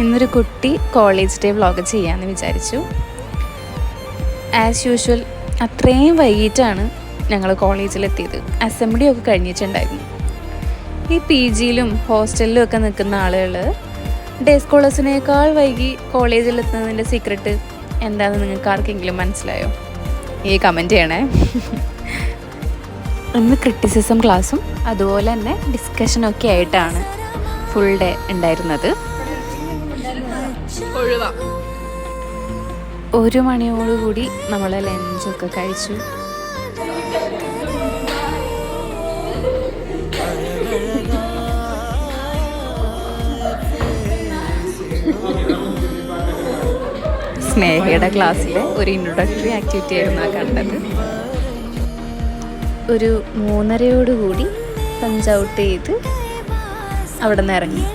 ഇന്നൊരു കുട്ടി college day vlog ചെയ്യാമെന്ന് വിചാരിച്ചു. ആസ് യൂഷ്വൽ അത്രയും വൈകിട്ടാണ് ഞങ്ങൾ കോളേജിലെത്തിയത്. അസംബ്ലി ഒക്കെ കഴിഞ്ഞിട്ടുണ്ടായിരുന്നു. ഈ പി ജിയിലും ഹോസ്റ്റലിലും ഒക്കെ നിൽക്കുന്ന ആളുകൾ ഡേ സ്കോളേഴ്സിനേക്കാൾ വൈകി കോളേജിലെത്തുന്നതിൻ്റെ സീക്രട്ട് എന്താണെന്ന് നിങ്ങൾക്ക് ആർക്കെങ്കിലും മനസ്സിലായോ? ഈ കമൻറ്റ് ചെയ്യണേ. ഇന്ന് ക്രിറ്റിസിസം ക്ലാസ്സും അതുപോലെ തന്നെ ഡിസ്കഷനൊക്കെ ആയിട്ടാണ് ഫുൾ ഡേ ഉണ്ടായിരുന്നത്. 1 മണിയോടുകൂടി നമ്മൾ ലഞ്ചൊക്കെ കഴിച്ചു. സ്നേഹയുടെ ക്ലാസ്സിലെ ഒരു ഇൻട്രൊഡക്ടറി ആക്ടിവിറ്റി ആയിരുന്നു കണ്ടത്. ഒരു 3:30 പഞ്ച് ഔട്ട് ചെയ്ത് അവിടെ നിന്ന് ഇറങ്ങി.